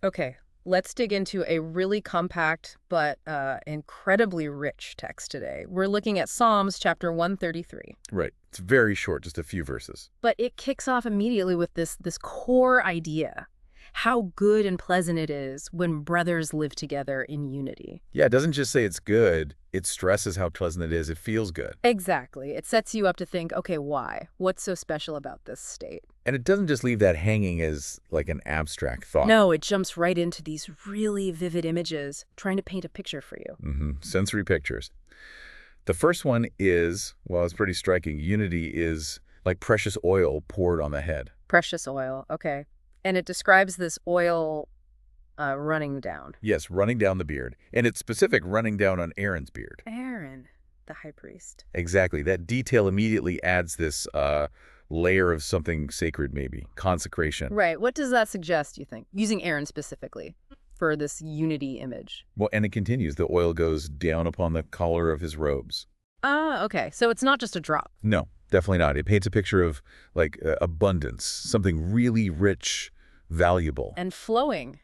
Okay, let's dig into a really compact but incredibly rich text today. We're looking at Psalms chapter 133. Right. It's very short, just a few verses. But it kicks off immediately with this core idea, how good and pleasant it is when brothers live together in unity. Yeah, it doesn't just say it's good, it stresses how pleasant it is. It feels good. Exactly. It sets you up to think, okay, why? What's so special about this state? And it doesn't just leave that hanging as like an abstract thought. No, it jumps right into these really vivid images, trying to paint a picture for you. Sensory pictures. The first one is, well, it's pretty striking. Unity is like precious oil poured on the head. Precious oil, okay. And it describes this oil running down. Yes, running down the beard. And it's specific, running down on Aaron's beard. Aaron, the high priest. Exactly. That detail immediately adds this layer of something sacred, maybe. Consecration. Right. What does that suggest, you think? Using Aaron specifically for this unity image. Well, and it continues. The oil goes down upon the collar of his robes. Ah, okay. So it's not just a drop. No, definitely not. It paints a picture of, like, abundance, something really rich, valuable. And flowing.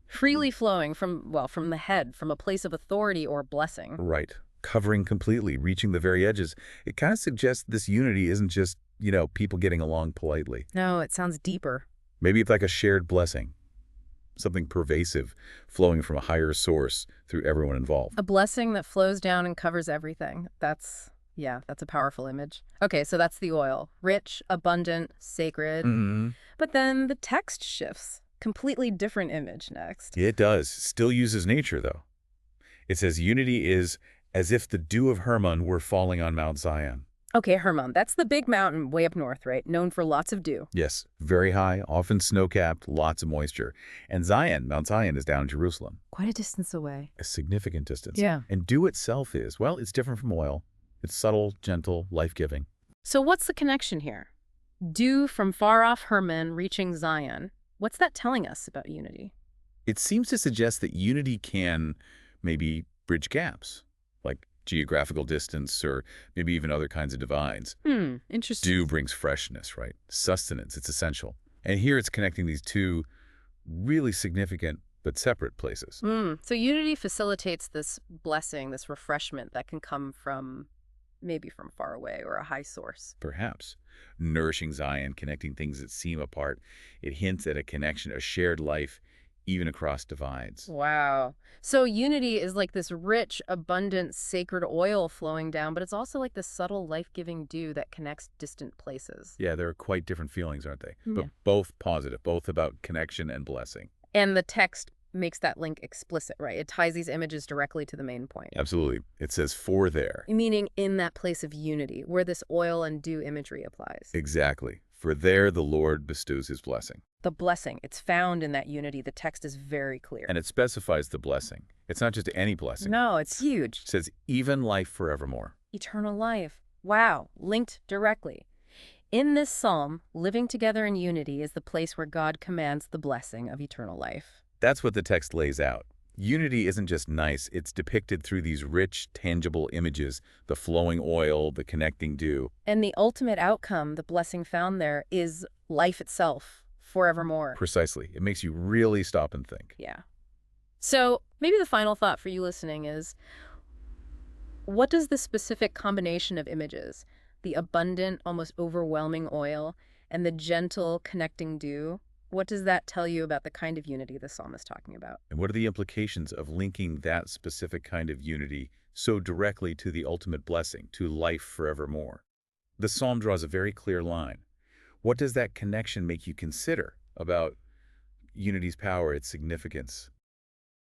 Freely flowing from, well, from the head, from a place of authority or blessing. Right. Covering completely, reaching the very edges. It kind of suggests this unity isn't just, people getting along politely. No, it sounds deeper. Maybe it's like a shared blessing, something pervasive, flowing from a higher source through everyone involved. A blessing that flows down and covers everything. That's a powerful image. Okay, so that's the oil. Rich, abundant, sacred. But then the text shifts. Completely different image next. It does. Still uses nature, though. It says unity is as if the dew of Hermon were falling on Mount Zion. Okay, Hermon, that's the big mountain way up north, right? Known for lots of dew. Yes, very high, often snow-capped, lots of moisture. And Zion, Mount Zion, is down in Jerusalem. Quite a distance away. A significant distance. Yeah. And dew itself is, well, it's different from oil. It's subtle, gentle, life-giving. So what's the connection here? Dew from far off Hermon reaching Zion. What's that telling us about unity? It seems to suggest that unity can maybe bridge gaps, like geographical distance or maybe even other kinds of divides. Interesting. Dew brings freshness, right? Sustenance, it's essential. And here it's connecting these two really significant but separate places. So unity facilitates this blessing, this refreshment that can come from maybe from far away or a high source. Perhaps. Nourishing Zion, connecting things that seem apart. It hints at a connection, a shared life, even across divides. Wow. So unity is like this rich, abundant, sacred oil flowing down, but it's also like this subtle, life-giving dew that connects distant places. Yeah, they're quite different feelings, aren't they? Yeah. But both positive, both about connection and blessing. And the text makes that link explicit, right? It ties these images directly to the main point. Absolutely. It says for there. Meaning in that place of unity, where this oil and dew imagery applies. Exactly. For there the Lord bestows his blessing. The blessing, it's found in that unity. The text is very clear. And it specifies the blessing. It's not just any blessing. No, it's huge. It says even life forevermore. Eternal life. Wow, linked directly. In this psalm, living together in unity is the place where God commands the blessing of eternal life. That's what the text lays out. Unity isn't just nice, it's depicted through these rich, tangible images, the flowing oil, the connecting dew. And the ultimate outcome, the blessing found there, is life itself, forevermore. Precisely. It makes you really stop and think. Yeah. So maybe the final thought for you listening is, what does this specific combination of images, the abundant, almost overwhelming oil, and the gentle, connecting dew, what does that tell you about the kind of unity the psalm is talking about? And what are the implications of linking that specific kind of unity so directly to the ultimate blessing, to life forevermore? The psalm draws a very clear line. What does that connection make you consider about unity's power, its significance,